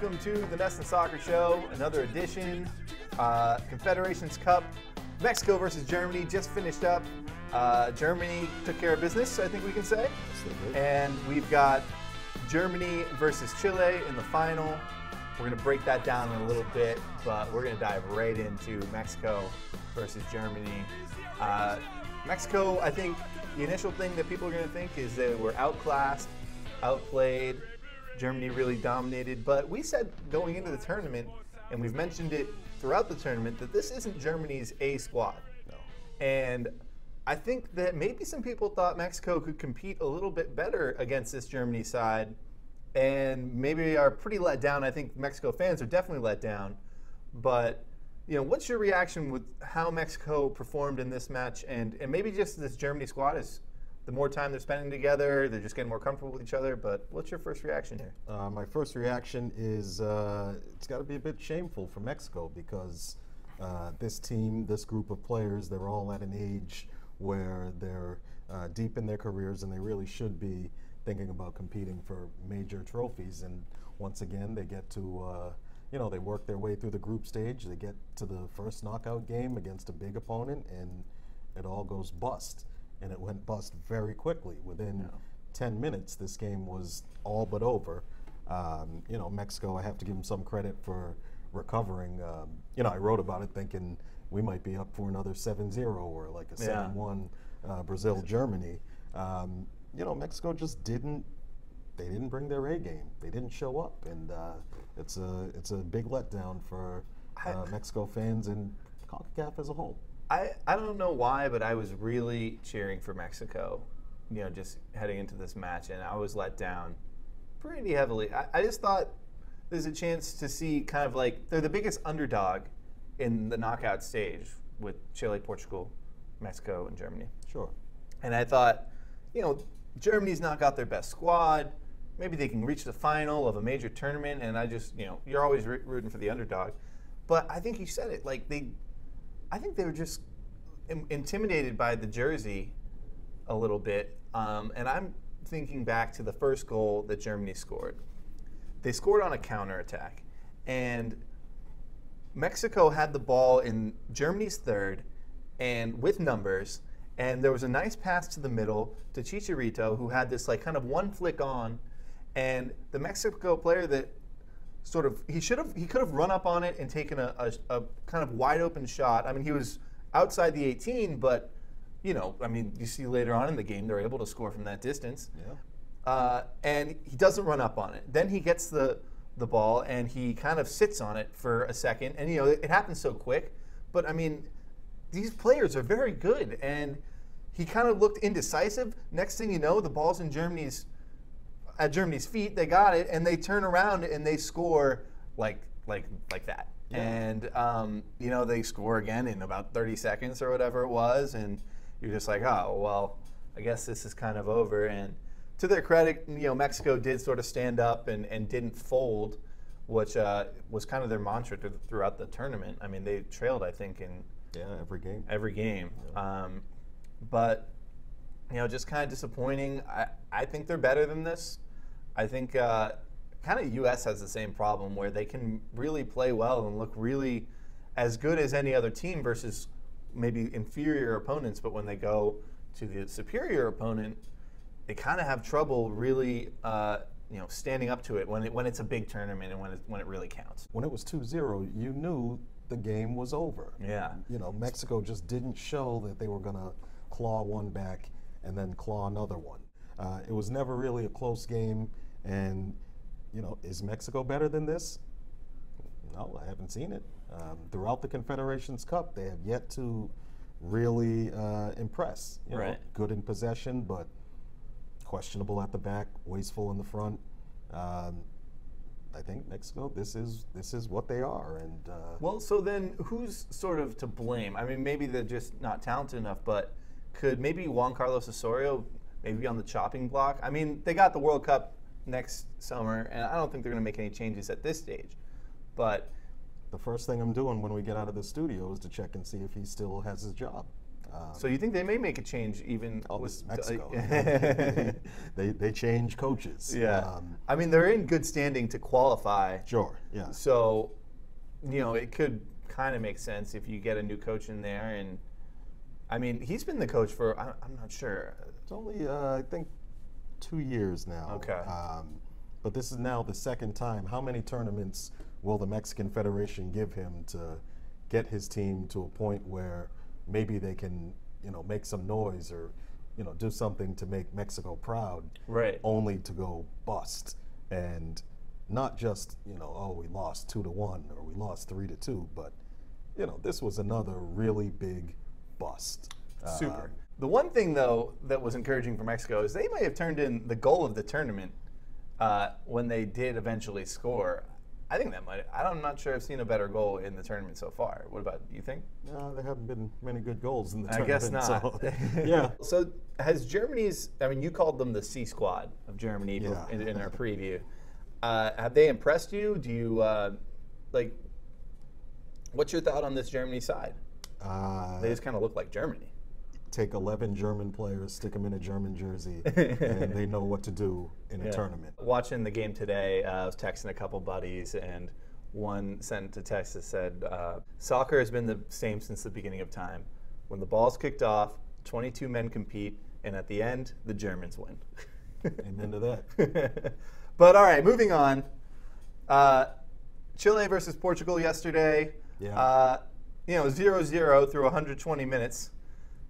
welcome to the NESN Soccer Show, another edition. Confederations Cup, Mexico versus Germany just finished up. Germany took care of business, I think we can say. And we've got Germany versus Chile in the final. We're going to break that down in a little bit, but we're going to dive right into Mexico versus Germany. Mexico, I think the initial thing that people are going to think is they were outclassed, outplayed. Germany really dominated, but we said going into the tournament, and we've mentioned it throughout the tournament, that this isn't Germany's A squad. No. And I think that maybe some people thought Mexico could compete a little bit better against this Germany side, and maybe are pretty let down. I think Mexico fans are definitely let down. But what's your reaction with how Mexico performed in this match, and maybe just this Germany squad is the more time they're spending together, they're just getting more comfortable with each other. But what's your first reaction here? My first reaction is it's got to be a bit shameful for Mexico because this team, this group of players, they're all at an age where they're deep in their careers and they really should be thinking about competing for major trophies. And once again, they get to, they work their way through the group stage. They get to the first knockout game against a big opponent and it all goes bust. And it went bust very quickly. Within 10 minutes, this game was all but over. Mexico, I have to give them some credit for recovering. I wrote about it thinking we might be up for another 7-0 or like a 7-1 Brazil-Germany. Mexico just didn't bring their A game. They didn't show up, and it's a big letdown for Mexico fans and CONCACAF as a whole. I don't know why, but I was really cheering for Mexico, just heading into this match, and I was let down pretty heavily. I just thought there's a chance to see kind of like they're the biggest underdog in the knockout stage with Chile, Portugal, Mexico, and Germany. Sure. And I thought, Germany's not got their best squad. Maybe they can reach the final of a major tournament, and I just, you're always rooting for the underdog. But I think you said it, I think they were just intimidated by the jersey a little bit. And I'm thinking back to the first goal that Germany scored. They scored on a counterattack. And Mexico had the ball in Germany's third and with numbers. And there was a nice pass to the middle to Chicharito, who had this kind of one flick on. And the Mexico player that he could have run up on it and taken a kind of wide open shot. I mean, he was outside the 18, but you see later on in the game they're able to score from that distance. Yeah. And he doesn't run up on it. Then he gets the ball and he kind of sits on it for a second, and it happens so quick. But I mean, these players are very good, and he kind of looked indecisive. Next thing you know, the ball's in Germany's feet. They got it, and they turn around and they score like that. Yeah. And they score again in about 30 seconds or whatever it was, and you're just like, oh well, I guess this is kind of over. And to their credit, Mexico did sort of stand up and didn't fold, which was kind of their mantra throughout the tournament. I mean, they trailed, I think, in every game. Every game. Yeah. But just kind of disappointing. I think they're better than this. I think kind of U.S. has the same problem where they can really play well and look really as good as any other team versus maybe inferior opponents, but when they go to the superior opponent, they kind of have trouble really standing up to it when it's a big tournament and when it really counts. When it was 2-0, you knew the game was over. Yeah. Mexico just didn't show that they were going to claw one back and then claw another one. It was never really a close game, and is Mexico better than this? No, I haven't seen it. Throughout the Confederations Cup, they have yet to really impress. Right. Good in possession, but questionable at the back, wasteful in the front. I think Mexico, this is what they are. And well, so then who's sort of to blame? I mean, maybe they're just not talented enough, but could maybe Juan Carlos Osorio maybe be on the chopping block? I mean, they got the World Cup next summer, and I don't think they're going to make any changes at this stage. But the first thing I'm doing when we get out of the studio is to check and see if he still has his job. So you think they may make a change even with Mexico? They change coaches. Yeah. I mean, they're in good standing to qualify. Sure. Yeah. So, it could kind of make sense if you get a new coach in there. And I mean, he's been the coach for, I'm not sure. It's only, I think, 2 years now. Okay. But this is now the second time. How many tournaments will the Mexican Federation give him to get his team to a point where maybe they can, make some noise or, do something to make Mexico proud, right? Only to go bust, and not just, we lost 2-1 or we lost 3-2, but, this was another really big bust. Super. The one thing though that was encouraging for Mexico is they might have turned in the goal of the tournament when they did eventually score. I think that might. I'm not sure I've seen a better goal in the tournament so far. What about you think? No, there haven't been many good goals in the tournament. I guess not. So, yeah. So has Germany's? I mean, you called them the C squad of Germany in our preview. Have they impressed you? Do you like? What's your thought on this Germany side? They just kind of look like Germany. Take 11 German players, stick them in a German jersey, and they know what to do in a tournament. Watching the game today, I was texting a couple buddies, and one sent a text that said, soccer has been the same since the beginning of time. When the ball's kicked off, 22 men compete, and at the end, the Germans win. Amen to that. But all right, moving on. Chile versus Portugal yesterday. Yeah. 0-0 through 120 minutes.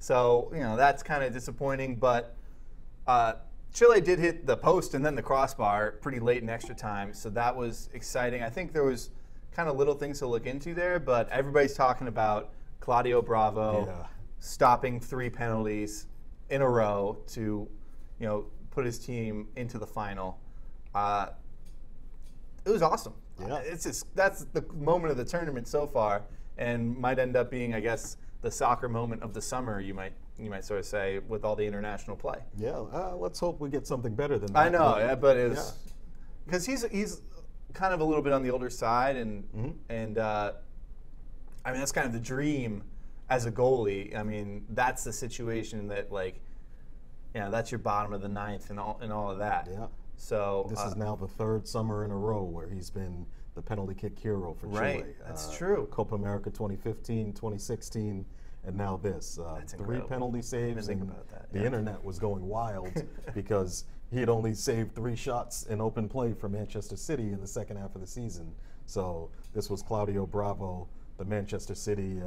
So, that's kind of disappointing, but Chile did hit the post and then the crossbar pretty late in extra time, so that was exciting. I think there was kind of little things to look into there, but everybody's talking about Claudio Bravo stopping 3 penalties in a row to, put his team into the final. It was awesome. Yeah. That's the moment of the tournament so far, and might end up being, I guess, the soccer moment of the summer, you might sort of say, with all the international play. Yeah, let's hope we get something better than that. I know, but it was because he's kind of a little bit on the older side, and I mean that's kind of the dream as a goalie. I mean that's the situation that that's your bottom of the ninth and all of that. Yeah. So this is now the 3rd summer in a row where he's been the penalty kick hero for Chile. Right, that's true. Copa America 2015, 2016, and now this. That's 3 incredible. penalty saves, think and about that. The internet was going wild because he had only saved 3 shots in open play for Manchester City in the second half of the season. So this was Claudio Bravo, the Manchester City,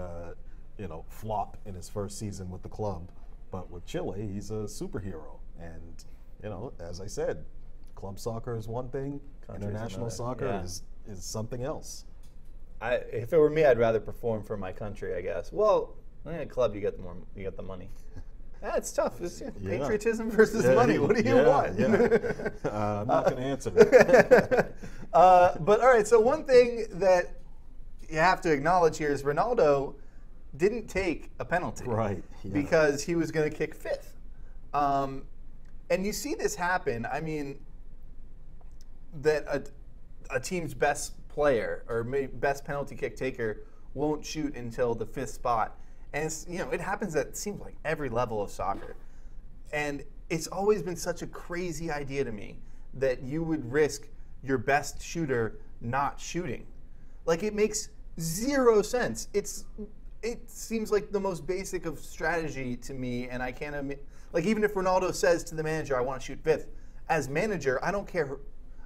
flop in his first season with the club. But with Chile, he's a superhero. And, as I said, club soccer is one thing, international soccer is something else. If it were me, I'd rather perform for my country, I guess. Well, in a club, you get the money. It's tough. It's patriotism versus money. What do you want? I'm not going to answer that. But all right, so one thing that you have to acknowledge here is Ronaldo didn't take a penalty, right? Because he was going to kick 5th, and you see this happen. I mean, that a team's best player or best penalty kick taker won't shoot until the 5th spot. And it happens at, it seems like, every level of soccer. And it's always been such a crazy idea to me that you would risk your best shooter not shooting. Like, it makes 0 sense. It seems like the most basic of strategy to me, and I can't admit, even if Ronaldo says to the manager, I want to shoot 5th, as manager, I don't care.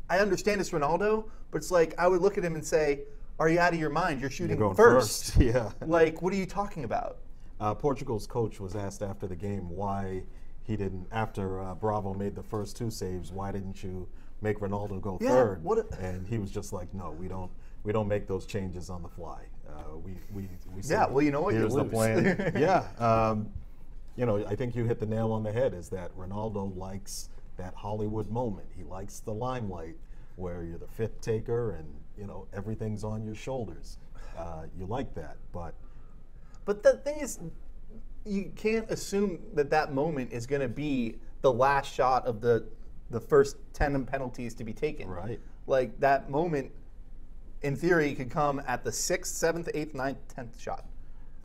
I understand it's Ronaldo, but it's like I would look at him and say, are you out of your mind? You're shooting first. Yeah. What are you talking about? Portugal's coach was asked after the game why he didn't, after Bravo made the first 2 saves, why didn't you make Ronaldo go 3rd? And he was just like, no, we don't make those changes on the fly. We well, you know what? Here's you the lose. plan. I think you hit the nail on the head, is that Ronaldo likes that Hollywood moment. He likes the limelight where you're the 5th taker and everything's on your shoulders. You like that, but the thing is, you can't assume that moment is going to be the last shot of the first 10 penalties to be taken. Right. Like, that moment, in theory, could come at the 6th, 7th, 8th, 9th, 10th shot.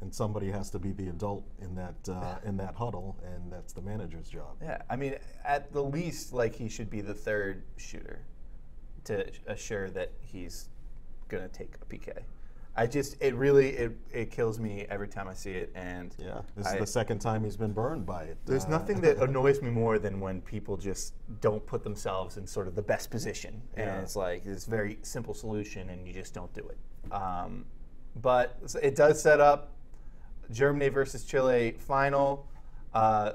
and somebody has to be the adult in that huddle, and that's the manager's job. Yeah, I mean, at the least, like, he should be the third shooter to assure that he's gonna take a PK. It kills me every time I see it, and yeah, this is the second time he's been burned by it. There's nothing that annoys me more than when people just don't put themselves in sort of the best position, and it's like this very simple solution, and you just don't do it. But it does set up Germany versus Chile final.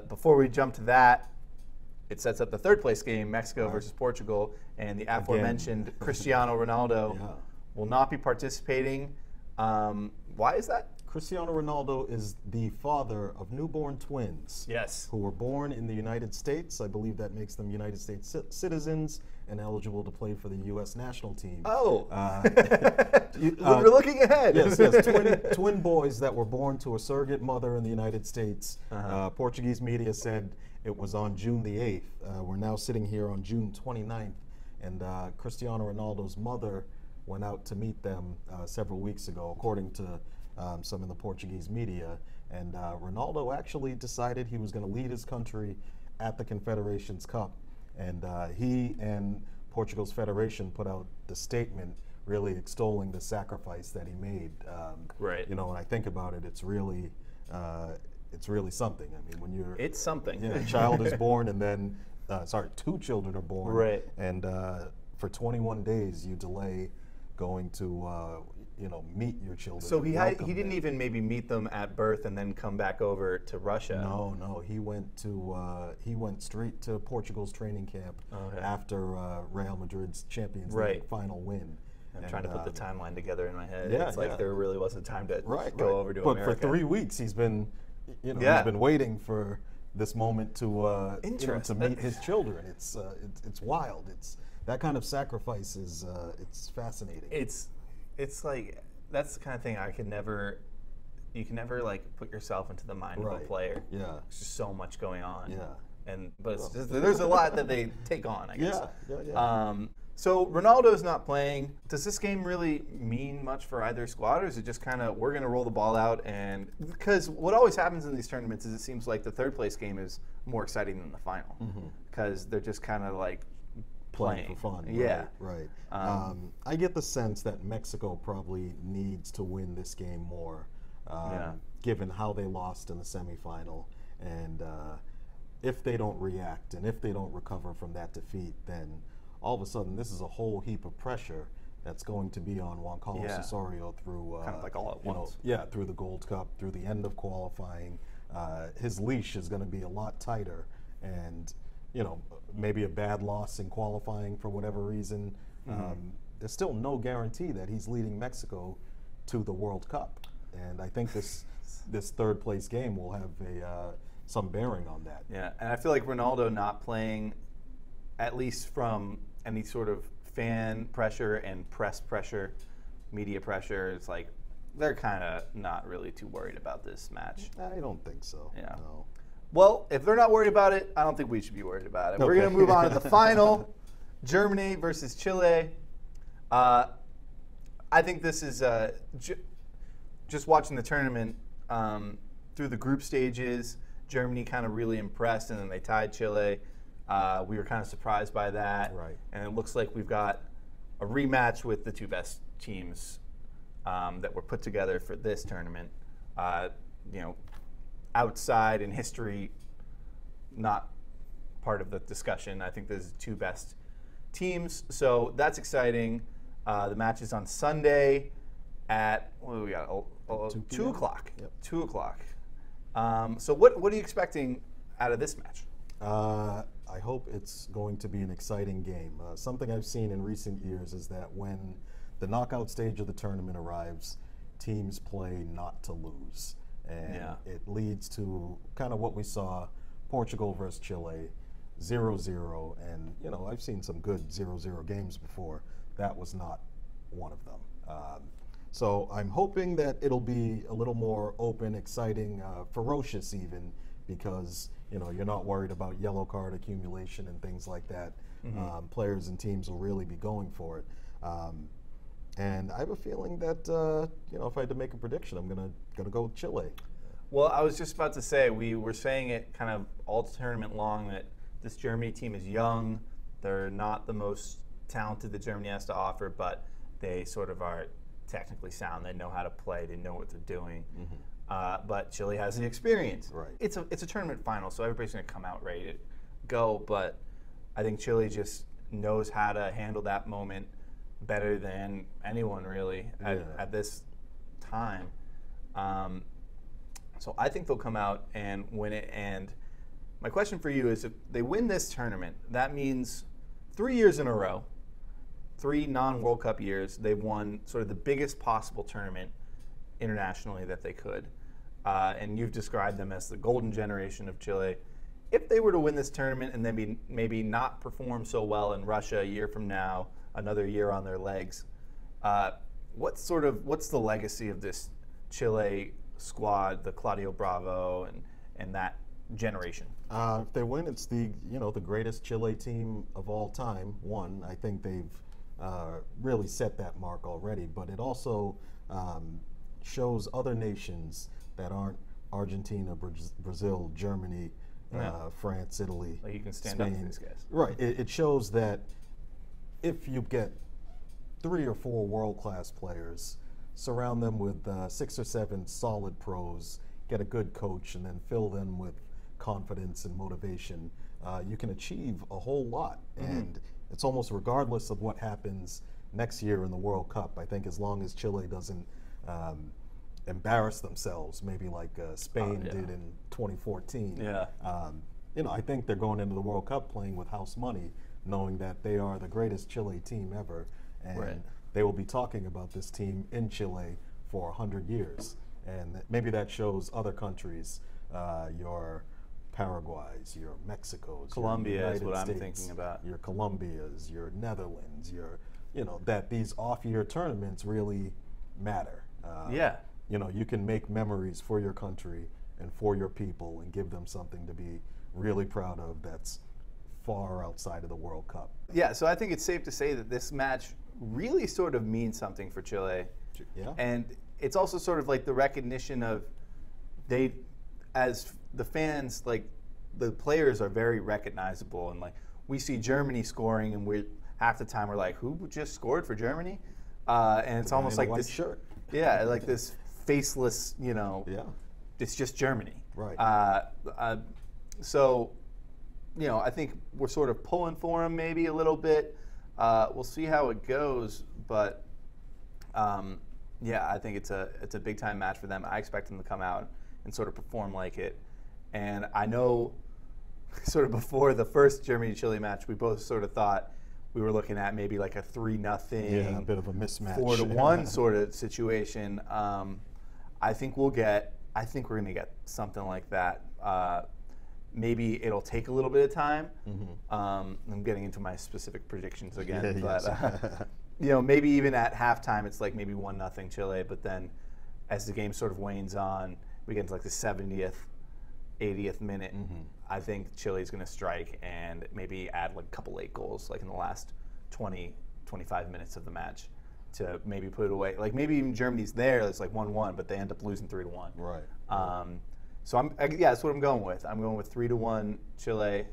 Before we jump to that, it sets up the third place game, Mexico versus Portugal, and the aforementioned Cristiano Ronaldo will not be participating. Why is that? Cristiano Ronaldo is the father of newborn twins. Yes. Who were born in the United States. I believe that makes them United States citizens and eligible to play for the U.S. national team. Oh. We're looking ahead. Yes. Twin boys that were born to a surrogate mother in the United States. Portuguese media said it was on June the 8th. We're now sitting here on June 29th. And Cristiano Ronaldo's mother went out to meet them several weeks ago, according to some in the Portuguese media. And Ronaldo actually decided he was going to lead his country at the Confederations Cup. And he and Portugal's federation put out the statement really extolling the sacrifice that he made. Right. You know, when I think about it, it's really something. I mean, when you're... It's something. Yeah, a child is born and then, two children are born. Right. And for 21 days you delay going to, meet your children. So he didn't even maybe meet them at birth and then come back over to Russia. No, he went straight to Portugal's training camp after Real Madrid's Champions League final win. I'm trying to put the timeline together in my head. Yeah, it's like there really wasn't time to go over to but America. But for 3 weeks he's been, he's been waiting for this moment to meet his children. It's wild. It's that kind of sacrifice is it's fascinating. It's like that's the kind of thing you can never like put yourself into the mind of a player. Yeah, there's just so much going on. Yeah, but there's a lot that they take on, I guess. Yeah. So Ronaldo's not playing. Does this game really mean much for either squad, or is it just kind of we're going to roll the ball out? And because what always happens in these tournaments is it seems like the third place game is more exciting than the final because they're just kind of like playing for fun. Yeah, right. I get the sense that Mexico probably needs to win this game more, given how they lost in the semifinal, and if they don't react and if they don't recover from that defeat, then all of a sudden this is a whole heap of pressure that's going to be on Juan Carlos Osorio through kind of like all at once. Through the Gold Cup, through the end of qualifying. His leash is going to be a lot tighter, and maybe a bad loss in qualifying for whatever reason. There's still no guarantee that he's leading Mexico to the World Cup, and I think this third place game will have some bearing on that. Yeah, and I feel like Ronaldo not playing, at least from any sort of fan pressure and press pressure, media pressure, it's like they're kind of not really too worried about this match. I don't think so. Yeah. No. Well, if they're not worried about it, I don't think we should be worried about it. Okay. We're going to move on to the final, Germany versus Chile. I think this is just watching the tournament through the group stages. Germany kind of really impressed, and then they tied Chile. We were kind of surprised by that. Right. And it looks like we've got a rematch with the two best teams that were put together for this tournament. Outside in history, not part of the discussion. I think there's the two best teams, so that's exciting. The match is on Sunday at what do we got? 2 o'clock. Yep. 2 o'clock. So what are you expecting out of this match? I hope it's going to be an exciting game. Something I've seen in recent years is that when the knockout stage of the tournament arrives, teams play not to lose. And it leads to kind of what we saw, Portugal versus Chile, 0-0. And, I've seen some good 0-0 games before. That was not one of them. So I'm hoping that it'll be a little more open, exciting, ferocious even, because, you're not worried about yellow card accumulation and things like that. Players and teams will really be going for it. And I have a feeling that if I had to make a prediction, I'm gonna go with Chile. Well, I was just about to say, we were saying it kind of all tournament long that this Germany team is young. They're not the most talented that Germany has to offer, but they sort of are technically sound. They know how to play. They know what they're doing. But Chile has the experience. Right. It's a tournament final, so everybody's going to come out ready to go. But I think Chile just knows how to handle that moment better than anyone really at this time. So I think they'll come out and win it. And my question for you is, if they win this tournament, that means 3 years in a row, 3 non-World Cup years, they've won sort of the biggest possible tournament internationally that they could. And you've described them as the golden generation of Chile. If they were to win this tournament and then maybe not perform so well in Russia a year from now, another year on their legs, what's the legacy of this Chile squad, the Claudio Bravo and that generation? If they win, it's the greatest Chile team of all time. I think they've really set that mark already, but it also shows other nations that aren't Argentina, Brazil, Germany, France, Italy, like you can stand Spain. up to these guys. Right. It shows that if you get 3 or 4 world-class players, surround them with 6 or 7 solid pros, get a good coach, and then fill them with confidence and motivation, you can achieve a whole lot. And it's almost regardless of what happens next year in the World Cup. I think as long as Chile doesn't embarrass themselves, maybe like Spain did in 2014. I think they're going into the World Cup playing with house money, knowing that they are the greatest Chile team ever. And they will be talking about this team in Chile for 100 years. And maybe that shows other countries, your Paraguays, your Mexicos, Colombia your is what United I'm States, thinking about. Your Colombias, your Netherlands, that these off-year tournaments really matter. You can make memories for your country and for your people and give them something to be really proud of that's far outside of the World Cup. Yeah, so I think it's safe to say that this match really sort of means something for Chile. Yeah. And it's also sort of like the recognition of they, as the fans, like the players are very recognizable, and like we see Germany scoring and we're half the time we're like, who just scored for Germany? And it's almost like this shirt. Yeah, like this faceless, it's just Germany. Right. So, I think we're sort of pulling for them maybe a little bit. We'll see how it goes, but I think it's a big time match for them. I expect them to come out and sort of perform like it. And I know, sort of before the first Germany-Chile match, we both sort of thought we were looking at maybe like a 3-0, a bit of a mismatch, 4-1 sort of situation. I think we're going to get something like that. Maybe it'll take a little bit of time. I'm getting into my specific predictions again, but maybe even at halftime it's like maybe 1-0 Chile, but then as the game sort of wanes on, we get into like the 70th, 80th minute. I think Chile's going to strike and maybe add like a couple late goals, like in the last 20, 25 minutes of the match, to maybe put it away. Like maybe even Germany's there, it's like 1-1, but they end up losing 3-1. Right. So that's what I'm going with. I'm going with 3-1 Chile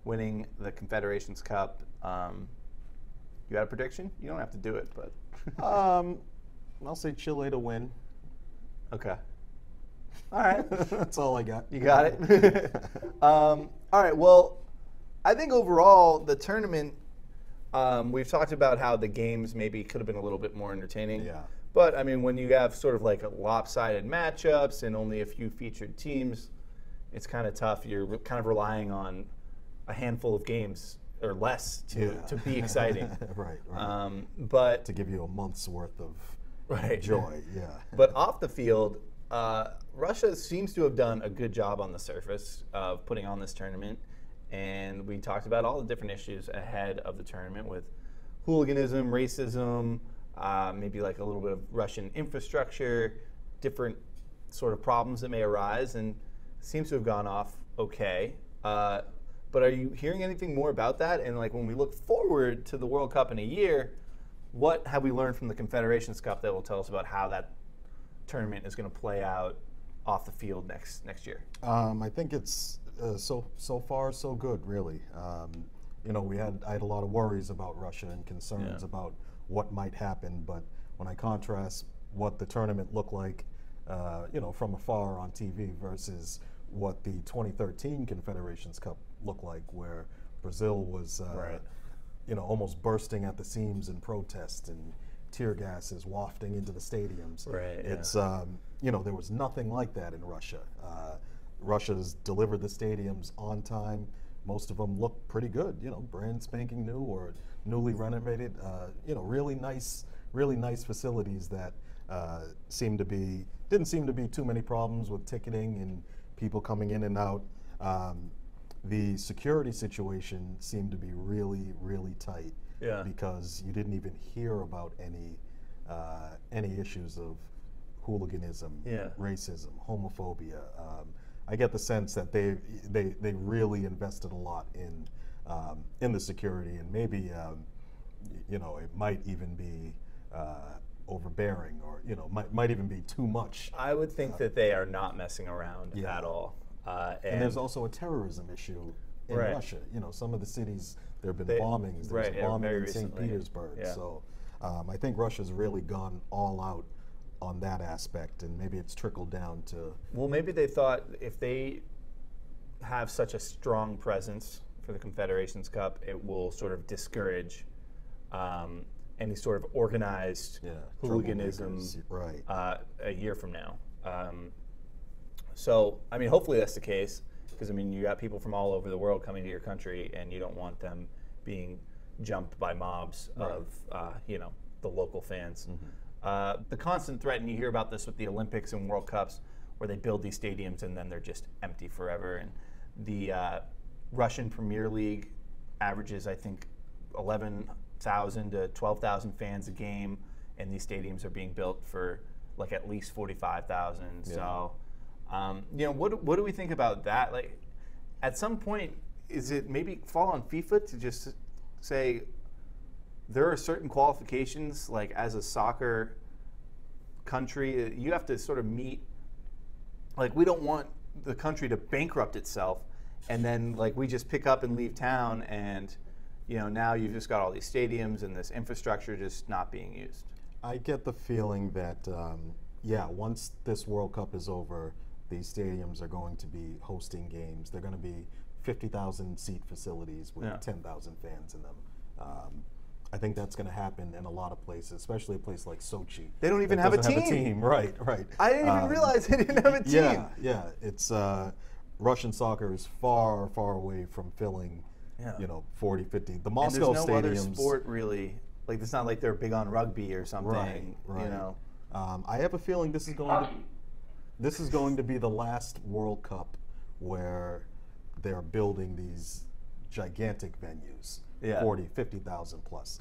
winning the Confederations Cup. You got a prediction? You don't have to do it, but I'll say Chile to win. Okay. All right. That's all I got. You got it? All right. Well, I think overall the tournament, we've talked about how the games maybe could have been a little bit more entertaining. Yeah. But, I mean, when you have sort of like a lopsided matchups and only a few featured teams, it's kind of tough. You're kind of relying on a handful of games or less to be exciting. Right. But to give you a month's worth of right. joy, But off the field, Russia seems to have done a good job on the surface of putting on this tournament. And we talked about all the different issues ahead of the tournament with hooliganism, racism, maybe like a little bit of Russian infrastructure, different sort of problems that may arise, and seems to have gone off okay. But are you hearing anything more about that? And like when we look forward to the World Cup in a year, what have we learned from the Confederations Cup that will tell us about how that tournament is going to play out off the field next year? I think it's so far so good, really. You know, I had a lot of worries about Russia and concerns about what might happen, but when I contrast what the tournament looked like, you know, from afar on TV versus what the 2013 Confederations Cup looked like, where Brazil was, you know, almost bursting at the seams in protest and tear gases wafting into the stadiums. Right. It's, you know, there was nothing like that in Russia. Russia's delivered the stadiums on time. Most of them look pretty good, you know, brand spanking new or newly renovated. You know, really nice facilities that didn't seem to be too many problems with ticketing and people coming in and out. The security situation seemed to be really, really tight because you didn't even hear about any issues of hooliganism, racism, homophobia. I get the sense that they really invested a lot in the security, and maybe you know, it might even be overbearing, or you know, might even be too much. I would think that they are not messing around at all. And there's also a terrorism issue in Russia. You know, some of the cities, there have been bombings. There was a bombing in St. Petersburg. So I think Russia's really gone all out on that aspect, and maybe it's trickled down to... Well, maybe they thought if they have such a strong presence for the Confederations Cup, it will sort of discourage any sort of organized hooliganism a year from now. So, I mean, hopefully that's the case, because, I mean, you got people from all over the world coming to your country, and you don't want them being jumped by mobs of, you know, the local fans. The constant threat, and you hear about this with the Olympics and World Cups, where they build these stadiums and then they're just empty forever. And the Russian Premier League averages, I think, 11,000 to 12,000 fans a game, and these stadiums are being built for like at least 45,000. So, you know, what do we think about that? Like, at some point, is it maybe fall on FIFA to just say, there are certain qualifications, like as a soccer country, you have to sort of meet, like we don't want the country to bankrupt itself and then like we just pick up and leave town and, you know, now you've just got all these stadiums and this infrastructure just not being used. I get the feeling that, once this World Cup is over, these stadiums are going to be hosting games. They're going to be 50,000 seat facilities with 10,000 fans in them. I think that's going to happen in a lot of places, especially a place like Sochi. They don't even have a team. Right. I didn't even realize they didn't have a team. Yeah. It's Russian soccer is far, far away from filling, you know, 40, 50. The Moscow and there's no stadiums. other sport really. Like it's not like they're big on rugby or something. Right. You know. I have a feeling this is going to be the last World Cup where they're building these gigantic venues. 40, 50,000 plus.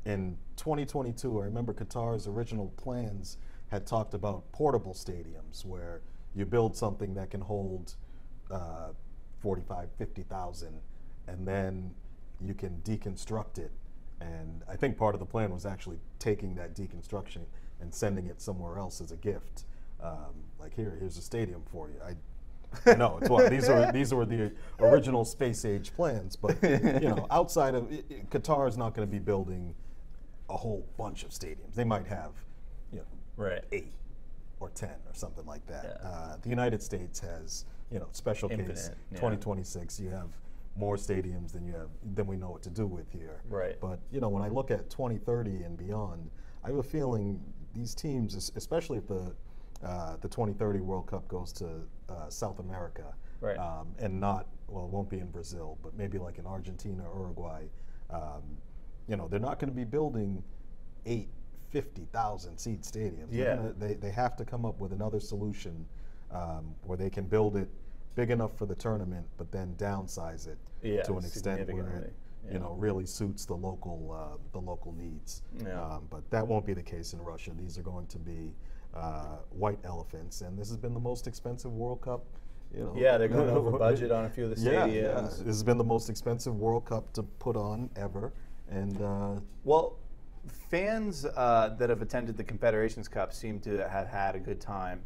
In 2022, I remember Qatar's original plans had talked about portable stadiums where you build something that can hold 45, 50,000, and then you can deconstruct it. And I think part of the plan was actually taking that deconstruction and sending it somewhere else as a gift. Like here's a stadium for you. I know it's what these were the original space age plans, but you know, outside of Qatar is not going to be building a whole bunch of stadiums. They might have, you know, 8 or 10 or something like that. The United States has, you know, special case 2026. You have more stadiums than we know what to do with here. Right. But you know, when I look at 2030 and beyond, I have a feeling these teams, especially if the 2030 World Cup goes to South America, and not, well, it won't be in Brazil, but maybe like in Argentina, Uruguay, you know, they're not going to be building 50,000 seat stadiums. They have to come up with another solution where they can build it big enough for the tournament, but then downsize it to an extent where it, you know, really suits the local needs. But that won't be the case in Russia. These are going to be white elephants, and this has been the most expensive World Cup. You know, they're going over budget on a few of the stadiums. This has been the most expensive World Cup to put on ever, and well, fans that have attended the Confederations Cup seem to have had a good time.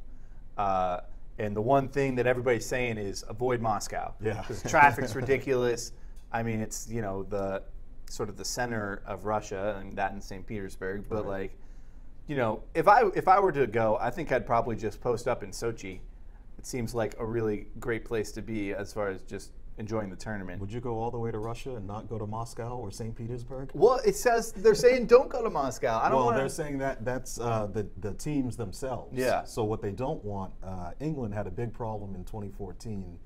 And the one thing that everybody's saying is avoid Moscow. Yeah. Because traffic's ridiculous. I mean, it's, you know, the sort of the center of Russia, and that in St. Petersburg. But like, you know, if I were to go, I think I'd probably just post up in Sochi. It seems like a really great place to be as far as just enjoying the tournament. Would you go all the way to Russia and not go to Moscow or St. Petersburg? Well, it says they're saying don't go to Moscow. I don't Well, want they're saying that's the teams themselves. Yeah. So what they don't want, England had a big problem in 2014,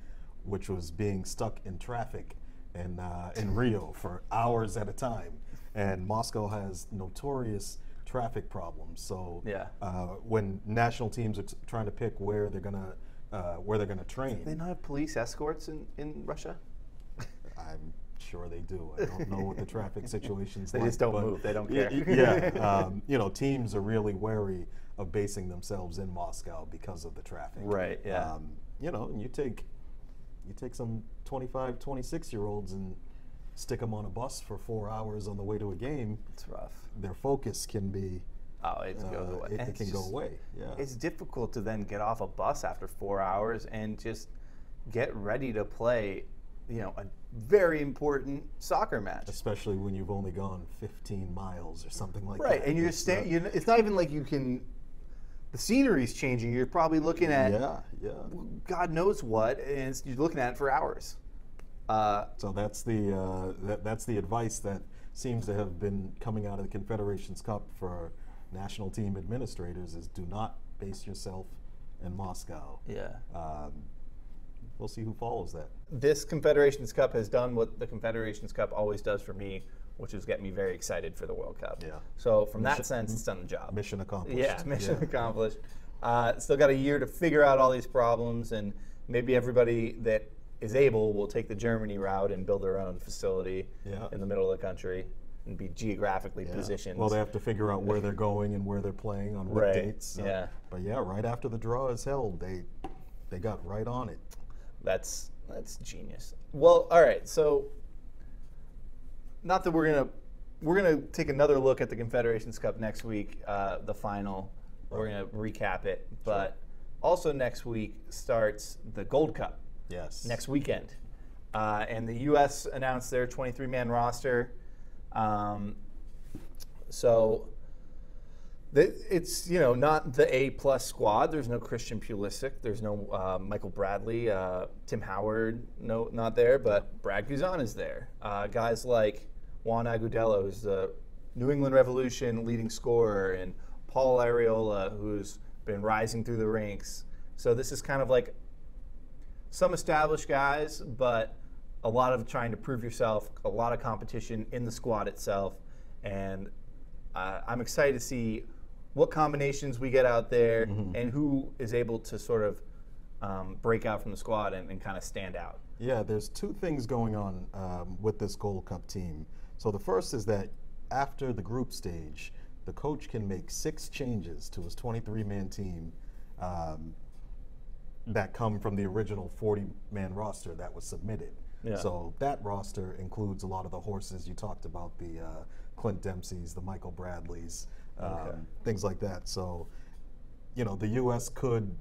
which was being stuck in traffic in Rio for hours at a time, and Moscow has notorious traffic problems. So when national teams are trying to pick where they're gonna train, do they not have police escorts in Russia? I'm sure they do. I don't know what the traffic situation's They like. just don't but move. They don't care. Yeah, you know, teams are really wary of basing themselves in Moscow because of the traffic. Right. Yeah. You know, and you take some 25, 26-year-olds and stick them on a bus for 4 hours on the way to a game. It's rough. Their focus can be. It can go away. Yeah. It's difficult to then get off a bus after 4 hours and just get ready to play, you know, a very important soccer match. Especially when you've only gone 15 miles or something like that. Right, and it's not even like you can. The scenery's changing. You're probably looking at God knows what, and you're looking at it for hours. So that's the advice that seems to have been coming out of the Confederations Cup for national team administrators: is do not base yourself in Moscow. Yeah. We'll see who follows that. This Confederations Cup has done what the Confederations Cup always does for me, which is get me very excited for the World Cup. Yeah. So from that sense, it's done the job. Mission accomplished. Yeah, mission accomplished. Still got a year to figure out all these problems, and maybe everybody that is able will take the Germany route and build their own facility in the middle of the country and be geographically positioned. Well, they have to figure out where they're going and where they're playing on what dates. But yeah, right after the draw is held, they got right on it. That's genius. Well, all right. So, not that we're gonna take another look at the Confederations Cup next week, the final. We're gonna recap it, but also next week starts the Gold Cup. Yes. Next weekend, and the U.S. announced their 23-man roster. So. It's, you know, not the A+ squad. There's no Christian Pulisic. There's no Michael Bradley. Tim Howard, no, not there. But Brad Guzan is there. Guys like Juan Agudelo, who's the New England Revolution leading scorer, and Paul Arriola, who's been rising through the ranks. So this is kind of like some established guys, but a lot of trying to prove yourself, a lot of competition in the squad itself. And I'm excited to see what combinations we get out there and who is able to sort of break out from the squad and kind of stand out. Yeah, there's two things going on with this Gold Cup team. So the first is that after the group stage, the coach can make 6 changes to his 23-man team that come from the original 40-man roster that was submitted. Yeah. So that roster includes a lot of the horses you talked about, the Clint Dempseys, the Michael Bradleys, things like that. So, you know, the U.S. could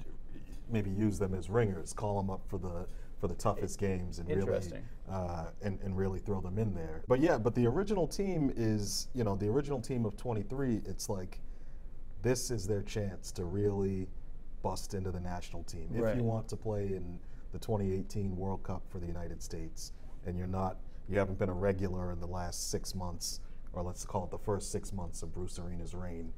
maybe use them as ringers, call them up for the toughest games, and really throw them in there. But yeah, but the original team is, you know, the original team of 23. It's like this is their chance to really bust into the national team if you want to play in the 2018 World Cup for the United States, and you haven't been a regular in the last 6 months, or let's call it the first 6 months of Bruce Arena's reign.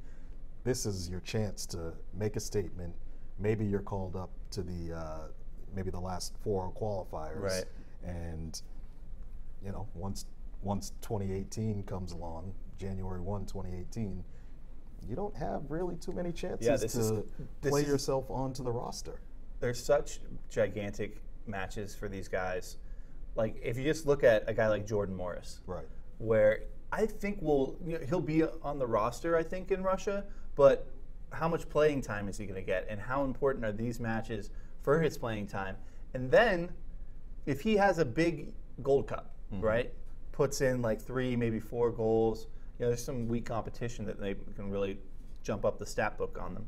This is your chance to make a statement. Maybe you're called up to the maybe the last 4 qualifiers, and you know, once 2018 comes along, January 1, 2018, you don't have really too many chances to play yourself onto the roster. There's such gigantic matches for these guys. Like, if you just look at a guy like Jordan Morris, where I think he'll be on the roster, I think, in Russia, but how much playing time is he going to get, and how important are these matches for his playing time? And then, if he has a big Gold Cup, puts in like 3, maybe 4 goals, there's some weak competition that they can really jump up the stat book on them.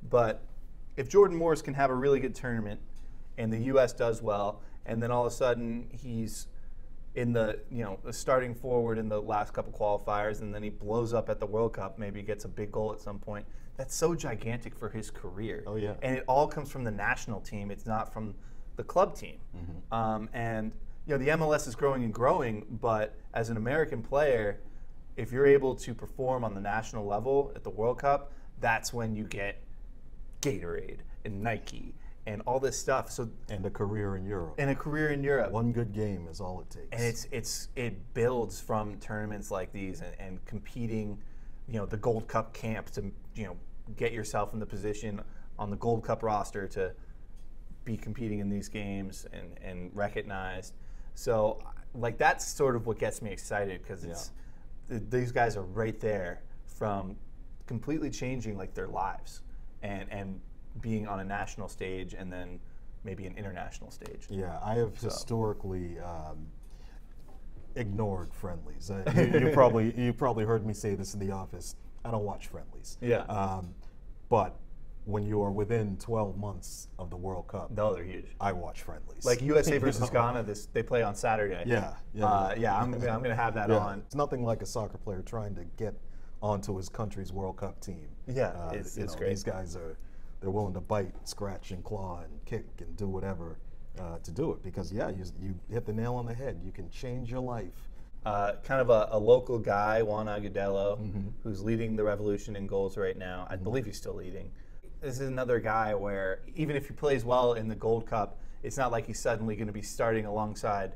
But if Jordan Morris can have a really good tournament and the U.S. does well, and then all of a sudden he's in the starting forward in the last couple qualifiers, and then he blows up at the World Cup, maybe gets a big goal at some point, that's so gigantic for his career. Oh, yeah. And it all comes from the national team. It's not from the club team. And the MLS is growing and growing, but as an American player, if you're able to perform on the national level at the World Cup, that's when you get Gatorade and Nike and all this stuff. And a career in Europe. One good game is all it takes. And it builds from tournaments like these and competing, the Gold Cup camp to get yourself in the position on the Gold Cup roster to be competing in these games and recognized. So that's sort of what gets me excited, because these guys are right there from completely changing their lives and being on a national stage and then maybe an international stage. Yeah, I have historically ignored friendlies. You probably heard me say this in the office. I don't watch friendlies. Yeah. But when you are within 12 months of the World Cup, no, they're huge. I watch friendlies. Like USA versus Ghana, they play on Saturday. I'm gonna have that on. It's nothing like a soccer player trying to get onto his country's World Cup team. Yeah, it's great. These guys they're willing to bite, scratch, and claw, and kick, and do whatever to do it, because you hit the nail on the head. You can change your life. Kind of a local guy, Juan Agudelo, who's leading the Revolution in goals right now. I believe he's still leading. This is another guy where even if he plays well in the Gold Cup, it's not like he's suddenly going to be starting alongside,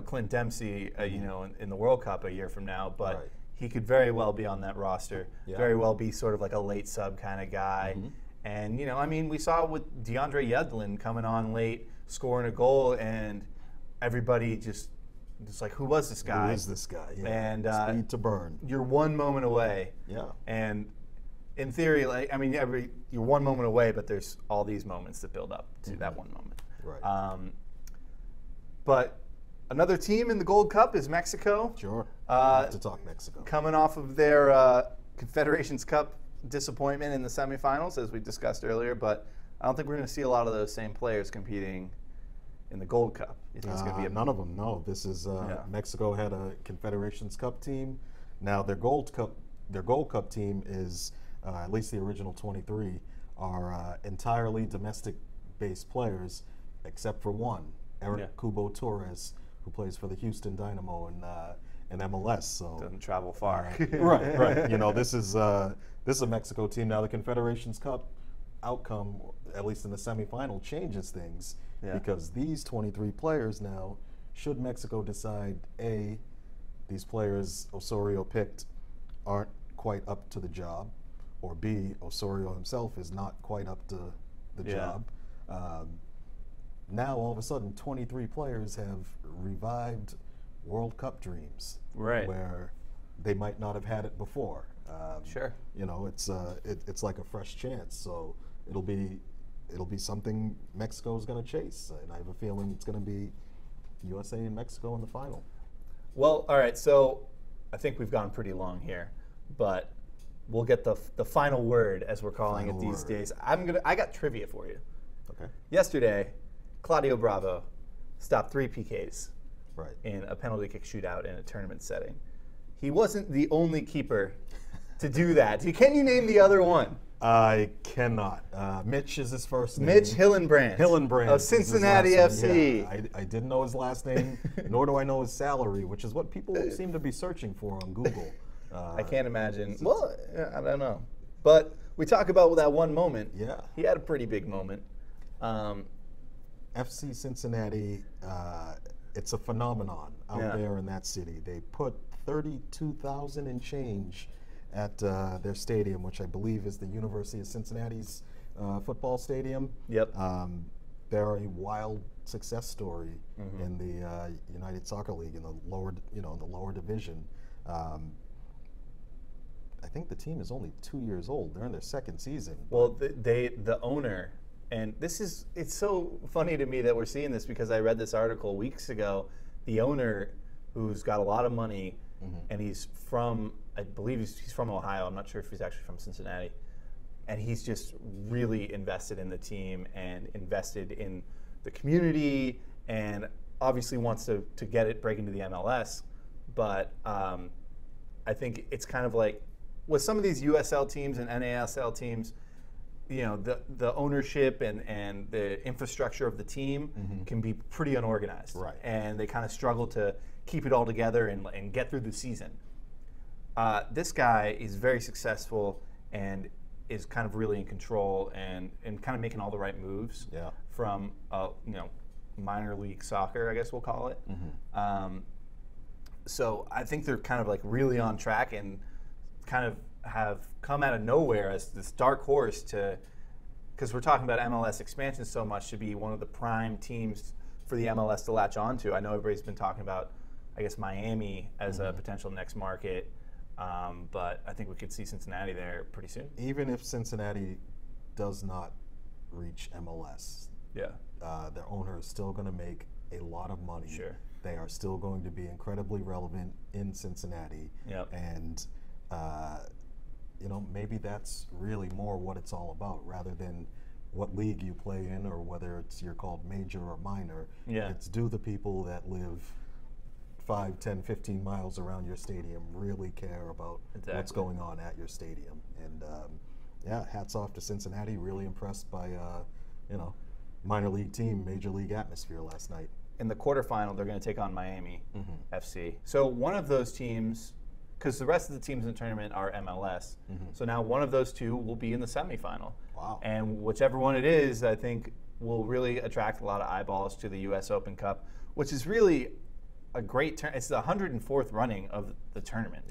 Clint Dempsey, in the World Cup a year from now. But he could very well be on that roster. Yeah. Very well be sort of like a late sub kind of guy. And we saw with DeAndre Yedlin coming on late, scoring a goal, and everybody just like, who was this guy? Who is this guy? Yeah. And speed to burn. You're one moment away. Yeah. And in theory, you're one moment away, but there's all these moments that build up to that one moment. Right. But another team in the Gold Cup is Mexico. Sure. To talk Mexico. Coming off of their Confederations Cup disappointment in the semifinals, as we discussed earlier, but I don't think we're going to see a lot of those same players competing in the Gold Cup. You think it's going to be none of them? No. This is Mexico had a Confederations Cup team. Now their Gold Cup team is at least the original 23 are entirely domestic-based players, except for one, Eric Cubo Torres, who plays for the Houston Dynamo in MLS. So doesn't travel far. Right. This is a Mexico team. Now the Confederations Cup outcome, at least in the semifinal, changes things because these 23 players now, should Mexico decide these players Osorio picked aren't quite up to the job, or B, Osorio himself is not quite up to the job. Now all of a sudden 23 players have revived World Cup dreams, where they might not have had it before. Sure. It's like a fresh chance. So it'll be something Mexico's going to chase, and I have a feeling it's going to be USA and Mexico in the final. Well, all right. So I think we've gone pretty long here, but we'll get the final word, as we're calling it these days. I got trivia for you. Okay. Yesterday, Claudio Bravo stopped 3 PKs right. in a penalty kick shootout in a tournament setting. He wasn't the only keeper to do that. Can you name the other one? I cannot. Mitch is his first name. Mitch Hillenbrand. Of Cincinnati FC. Yeah, I didn't know his last name, nor do I know his salary, which is what people seem to be searching for on Google. I can't imagine. Well, I don't know. But we talk about that one moment. Yeah. He had a pretty big moment. FC Cincinnati, it's a phenomenon out there in that city. They put 32,000 and change at their stadium, which I believe is the University of Cincinnati's football stadium. Yep. They're a wild success story in the United Soccer League in the lower division. I think the team is only 2 years old. They're in their second season. Well, the owner, and it's so funny to me that we're seeing this, because I read this article weeks ago. The owner, who's got a lot of money, and he's from I believe he's from Ohio. I'm not sure if he's actually from Cincinnati. And he's just really invested in the team and invested in the community, and obviously wants to break into the MLS. But I think it's kind of like with some of these USL teams and NASL teams, you know, the ownership and the infrastructure of the team can be pretty unorganized. Right. And they kind of struggle to keep it all together and get through the season. This guy is very successful and is kind of really in control and kind of making all the right moves from, you know, minor league soccer, I guess we'll call it. So I think they're kind of like really on track and kind of have come out of nowhere as this dark horse to, because we're talking about MLS expansion so much, to be one of the prime teams for the MLS to latch onto. I know everybody's been talking about, I guess, Miami as a potential next market, but I think we could see Cincinnati there pretty soon. Even if Cincinnati does not reach MLS, their owner is still going to make a lot of money. Sure. They are still going to be incredibly relevant in Cincinnati. And you know, maybe that's really more what it's all about, rather than what league you play in or whether you're called major or minor. It's, do the people that live 5, 10, 15 miles around your stadium really care about what's going on at your stadium? And yeah, hats off to Cincinnati. Really impressed by you know, minor league team, major league atmosphere last night. In the quarterfinal, they're going to take on Miami FC. So one of those teams, because the rest of the teams in the tournament are MLS, so now one of those two will be in the semifinal. Wow. And whichever one it is, I think will really attract a lot of eyeballs to the U.S. Open Cup, which is really a great it's the 104th running of the tournament.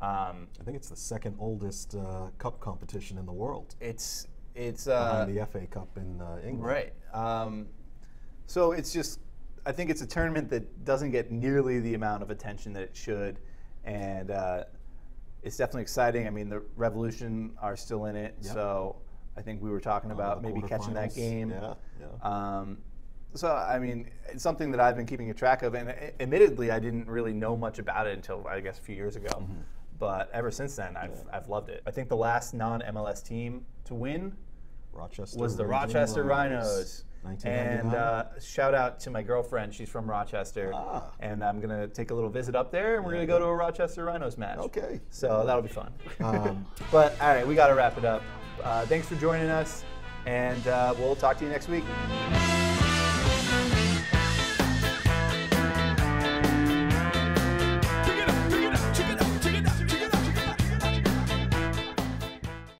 I think it's the second oldest cup competition in the world. It's behind the FA Cup in England. Right. So it's just, I think it's a tournament that doesn't get nearly the amount of attention that it should, and it's definitely exciting. I mean, the Revolution are still in it, so I think we were talking about maybe catching that game. So, I mean, it's something that I've been keeping a track of, and admittedly, I didn't really know much about it until, I guess, a few years ago. But ever since then, I've loved it. I think the last non-MLS team to win was the Rochester Rhinos. And shout out to my girlfriend. She's from Rochester. And I'm going to take a little visit up there, and we're going to go to a Rochester Rhinos match. Okay. So that'll be fun. But, all right, we got to wrap it up. Thanks for joining us, and we'll talk to you next week.